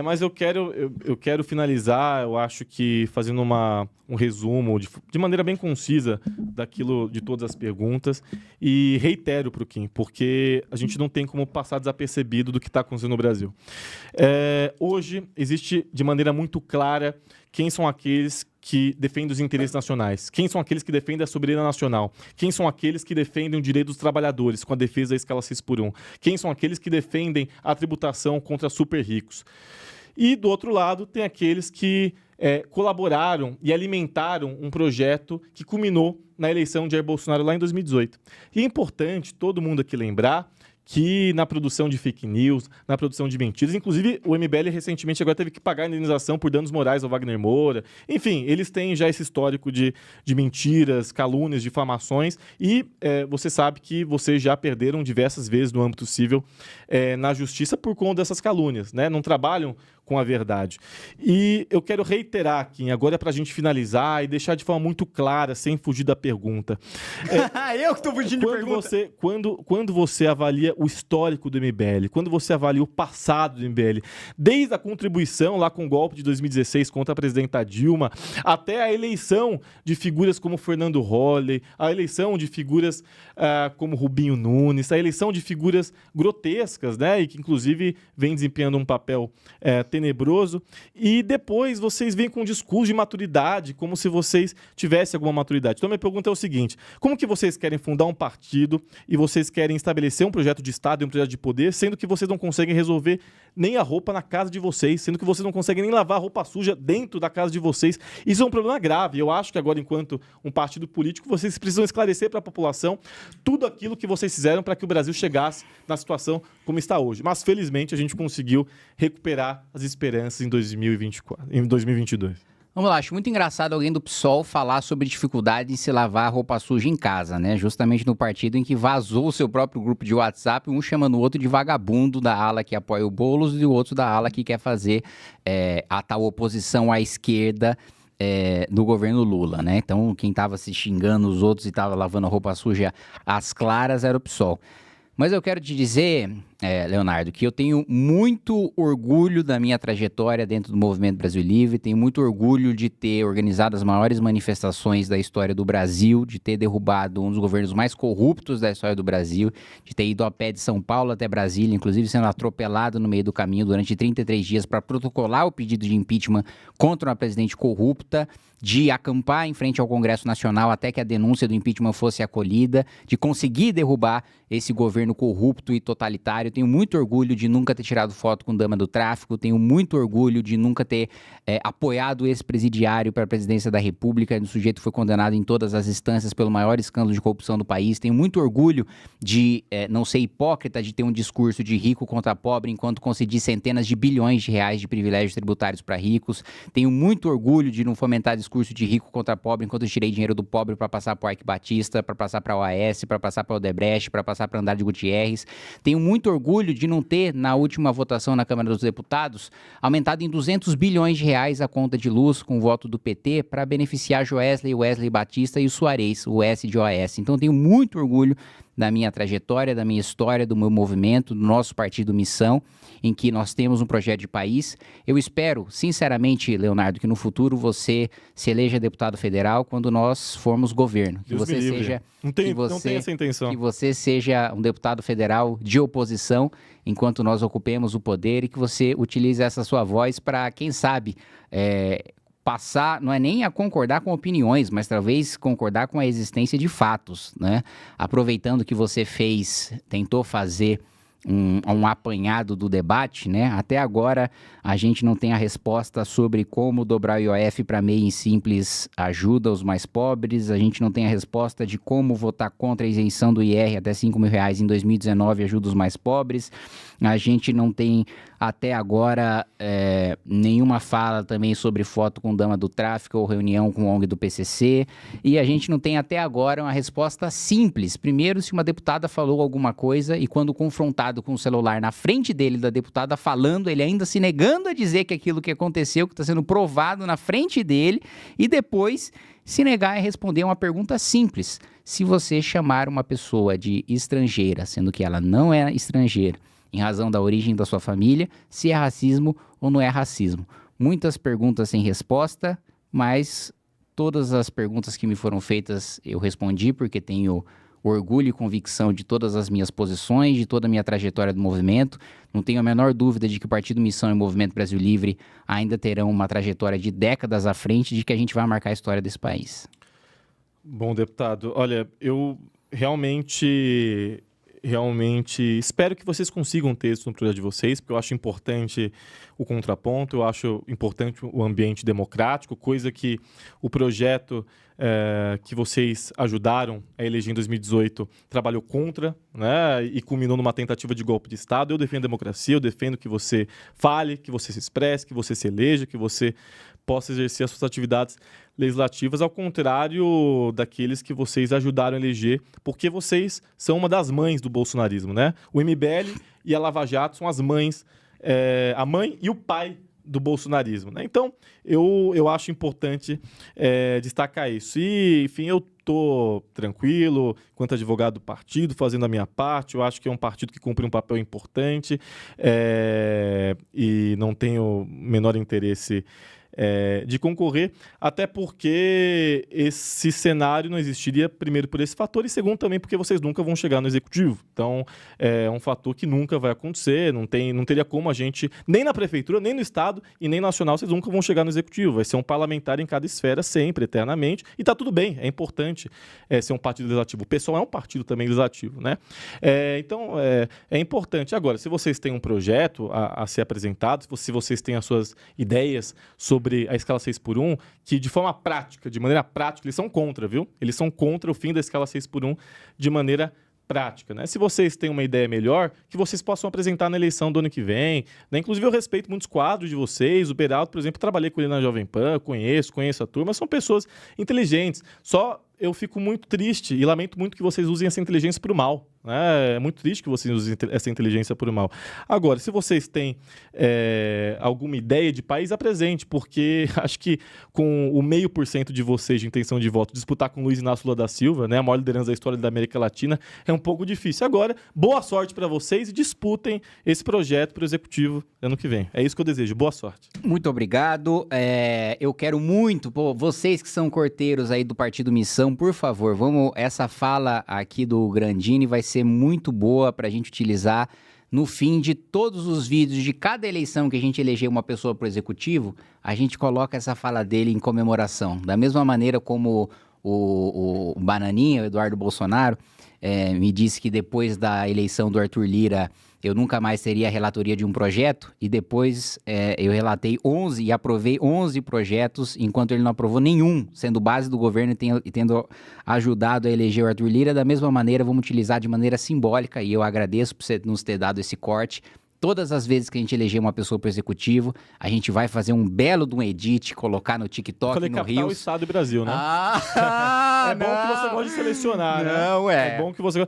Mas eu quero finalizar, eu acho que fazendo um resumo de maneira bem concisa daquilo, de todas as perguntas, e reitero para o Kim, porque a gente não tem como passar desapercebido do que está acontecendo no Brasil. Hoje existe de maneira muito clara quem são aqueles que defendem os interesses nacionais, quem são aqueles que defendem a soberania nacional, quem são aqueles que defendem o direito dos trabalhadores com a defesa da escala 6x1, quem são aqueles que defendem a tributação contra super ricos. E, do outro lado, tem aqueles que colaboraram e alimentaram um projeto que culminou na eleição de Jair Bolsonaro lá em 2018. E é importante todo mundo aqui lembrar que na produção de fake news, na produção de mentiras, inclusive o MBL recentemente agora teve que pagar a indenização por danos morais ao Wagner Moura. Enfim, eles têm já esse histórico de mentiras, calúnias, difamações e você sabe que vocês já perderam diversas vezes no âmbito civil na justiça por conta dessas calúnias, né? Não trabalham com a verdade. E eu quero reiterar aqui, agora é para a gente finalizar e deixar de forma muito clara, sem fugir da pergunta. Eu que estou fugindo de pergunta. Quando você avalia o histórico do MBL, quando você avalia o passado do MBL, desde a contribuição lá com o golpe de 2016 contra a presidenta Dilma, até a eleição de figuras como Fernando Holly, a eleição de figuras como Rubinho Nunes, a eleição de figuras grotescas, né, e que inclusive vem desempenhando um papel tenebroso, e depois vocês vêm com um discurso de maturidade, como se vocês tivessem alguma maturidade. Então, minha pergunta é o seguinte: como que vocês querem fundar um partido e vocês querem estabelecer um projeto de Estado e um projeto de poder, sendo que vocês não conseguem resolver nem a roupa na casa de vocês, sendo que vocês não conseguem nem lavar a roupa suja dentro da casa de vocês? Isso é um problema grave. Eu acho que agora, enquanto um partido político, vocês precisam esclarecer para a população tudo aquilo que vocês fizeram para que o Brasil chegasse na situação como está hoje. Mas, felizmente, a gente conseguiu recuperar as esperanças em 2022. Vamos lá, acho muito engraçado alguém do PSOL falar sobre dificuldade em se lavar a roupa suja em casa, né? Justamente no partido em que vazou o seu próprio grupo de WhatsApp, um chamando o outro de vagabundo da ala que apoia o Boulos e o outro da ala que quer fazer a tal oposição à esquerda do governo Lula, né? Então, quem estava se xingando os outros e estava lavando a roupa suja às claras era o PSOL. Mas eu quero te dizer, Leonardo, que eu tenho muito orgulho da minha trajetória dentro do Movimento Brasil Livre, tenho muito orgulho de ter organizado as maiores manifestações da história do Brasil, de ter derrubado um dos governos mais corruptos da história do Brasil, de ter ido a pé de São Paulo até Brasília, inclusive sendo atropelado no meio do caminho durante 33 dias para protocolar o pedido de impeachment contra uma presidente corrupta, de acampar em frente ao Congresso Nacional até que a denúncia do impeachment fosse acolhida, de conseguir derrubar esse governo corrupto e totalitário. Tenho muito orgulho de nunca ter tirado foto com dama do tráfico, tenho muito orgulho de nunca ter apoiado esse presidiário para a presidência da República. O sujeito foi condenado em todas as instâncias pelo maior escândalo de corrupção do país. Tenho muito orgulho de não ser hipócrita, de ter um discurso de rico contra pobre, enquanto concedi centenas de bilhões de reais de privilégios tributários para ricos. Tenho muito orgulho de não fomentar discurso de rico contra pobre, enquanto eu tirei dinheiro do pobre para passar para o Arque Batista, para passar para a OAS, para passar para o Odebrecht, para passar para Andrade Gutierrez. Tenho muito orgulho de não ter, na última votação na Câmara dos Deputados, aumentado em 200 bilhões de reais a conta de luz com o voto do PT para beneficiar Joesley, Wesley Batista e o Suarez, o S de OAS. Então tenho muito orgulho da minha trajetória, da minha história, do meu movimento, do nosso partido Missão, em que nós temos um projeto de país. Eu espero, sinceramente, Leonardo, que no futuro você se eleja deputado federal quando nós formos governo. Que você seja... Não tem essa intenção. Que você seja um deputado federal de oposição enquanto nós ocupemos o poder e que você utilize essa sua voz para, quem sabe, passar, não é nem a concordar com opiniões, mas talvez concordar com a existência de fatos, né? Aproveitando que você tentou fazer um apanhado do debate, né? Até agora a gente não tem a resposta sobre como dobrar o IOF para MEI em Simples ajuda os mais pobres, a gente não tem a resposta de como votar contra a isenção do IR até R$5.000 em 2019 ajuda os mais pobres, a gente não tem até agora nenhuma fala também sobre foto com dama do tráfico ou reunião com ONG do PCC, e a gente não tem até agora uma resposta simples. Primeiro, se uma deputada falou alguma coisa e quando confrontado com o celular na frente dele, da deputada falando, ele ainda se negando a dizer que aquilo que aconteceu, que está sendo provado na frente dele, e depois se negar a responder uma pergunta simples. Se você chamar uma pessoa de estrangeira, sendo que ela não é estrangeira, em razão da origem da sua família, se é racismo ou não é racismo. Muitas perguntas sem resposta, mas todas as perguntas que me foram feitas eu respondi, porque tenho orgulho e convicção de todas as minhas posições, de toda a minha trajetória do movimento. Não tenho a menor dúvida de que o Partido Missão e o Movimento Brasil Livre ainda terão uma trajetória de décadas à frente, de que a gente vai marcar a história desse país. Bom, deputado, olha, eu realmente espero que vocês consigam ter isso no projeto de vocês, porque eu acho importante o contraponto, eu acho importante o ambiente democrático, coisa que o projeto que vocês ajudaram a eleger em 2018 trabalhou contra, né, e culminou numa tentativa de golpe de Estado. Eu defendo a democracia, eu defendo que você fale, que você se expresse, que você se eleja, que você possa exercer as suas atividades legislativas, ao contrário daqueles que vocês ajudaram a eleger, porque vocês são uma das mães do bolsonarismo, né? O MBL e a Lava Jato são as mães, a mãe e o pai do bolsonarismo, né? Então, eu acho importante destacar isso. E, enfim, eu estou tranquilo, enquanto advogado do partido, fazendo a minha parte. Eu acho que é um partido que cumpre um papel importante e não tenho menor interesse de concorrer, até porque esse cenário não existiria, primeiro, por esse fator, e segundo, também porque vocês nunca vão chegar no executivo. Então, é um fator que nunca vai acontecer, não teria como a gente, nem na prefeitura, nem no estado e nem nacional, vocês nunca vão chegar no executivo. Vai ser um parlamentar em cada esfera, sempre, eternamente, e tá tudo bem, é importante ser um partido legislativo. O PSOL é um partido também legislativo, né? Então, é importante. Agora, se vocês têm um projeto a ser apresentado, se vocês têm as suas ideias sobre a escala 6x1, que de forma prática, de maneira prática, eles são contra, viu? Eles são contra o fim da escala 6x1 de maneira prática, né? Se vocês têm uma ideia melhor, que vocês possam apresentar na eleição do ano que vem, né? Inclusive, eu respeito muitos quadros de vocês. O Beraldo, por exemplo, trabalhei com ele na Jovem Pan, conheço a turma, são pessoas inteligentes. Só eu fico muito triste e lamento muito que vocês usem essa inteligência para o mal, né? É muito triste que vocês usem essa inteligência para o mal. Agora, se vocês têm alguma ideia de país, apresente, porque acho que com o 0,5% de vocês de intenção de voto, disputar com Luiz Inácio Lula da Silva, né, a maior liderança da história da América Latina, é um pouco difícil. Agora, boa sorte para vocês e disputem esse projeto para o Executivo ano que vem. É isso que eu desejo. Boa sorte. Muito obrigado. Eu quero muito, vocês que são corteiros aí do Partido Missão, por favor, essa fala aqui do Grandini vai ser muito boa para a gente utilizar no fim de todos os vídeos de cada eleição que a gente eleger uma pessoa para o Executivo, a gente coloca essa fala dele em comemoração. Da mesma maneira como o Bananinha, o Eduardo Bolsonaro, me disse que depois da eleição do Arthur Lira eu nunca mais teria a relatoria de um projeto, e depois eu relatei 11 e aprovei 11 projetos, enquanto ele não aprovou nenhum, sendo base do governo e tendo ajudado a eleger o Arthur Lira. Da mesma maneira, vamos utilizar de maneira simbólica, e eu agradeço por você nos ter dado esse corte. Todas as vezes que a gente eleger uma pessoa para o Executivo, a gente vai fazer um belo de um edit, colocar no TikTok, no capital, Reels. Estado e Brasil, né? É bom que você gosta de selecionar, né? Não, é bom que você...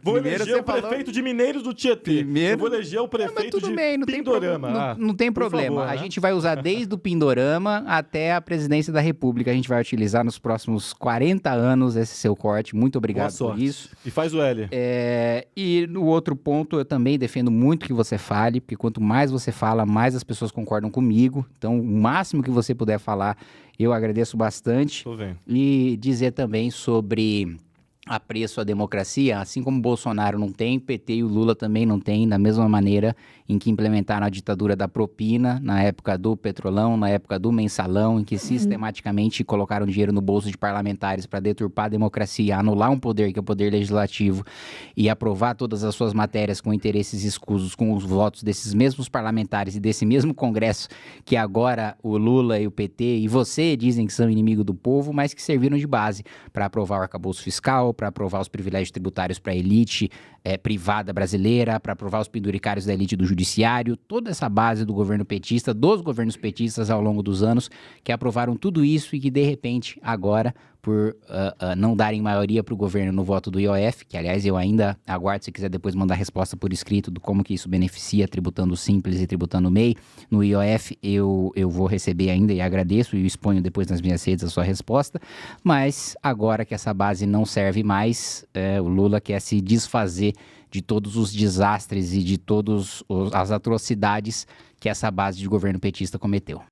vou eleger o prefeito de Mineiros do Tietê. Eu vou eleger o prefeito de Pindorama. Não tem problema. Favor, a gente vai usar desde o Pindorama até a presidência da República. A gente vai utilizar nos próximos 40 anos esse seu corte. Muito obrigado por isso. E faz o L. E no outro ponto, eu também defendo muito que você fale, porque quanto mais você fala, mais as pessoas concordam comigo. Então, o máximo que você puder falar, eu agradeço bastante. Tô vendo. E dizer também sobre apreço à democracia, assim como o Bolsonaro não tem, PT e o Lula também não tem, da mesma maneira em que implementaram a ditadura da propina, na época do petrolão, na época do mensalão, em que sistematicamente colocaram dinheiro no bolso de parlamentares para deturpar a democracia, anular um poder que é o poder legislativo e aprovar todas as suas matérias com interesses escusos, com os votos desses mesmos parlamentares e desse mesmo Congresso que agora o Lula e o PT e você dizem que são inimigo do povo, mas que serviram de base para aprovar o arcabouço fiscal, para aprovar os privilégios tributários para a elite privada brasileira, para aprovar os penduricários da elite do judiciário, toda essa base do governo petista, dos governos petistas ao longo dos anos, que aprovaram tudo isso e que, de repente, agora, por não darem maioria para o governo no voto do IOF, que, aliás, eu ainda aguardo, se quiser depois mandar resposta por escrito do como que isso beneficia tributando Simples e tributando MEI. No IOF eu vou receber ainda e agradeço e exponho depois nas minhas redes a sua resposta, mas agora que essa base não serve mais, o Lula quer se desfazer de todos os desastres e de todas as atrocidades que essa base de governo petista cometeu.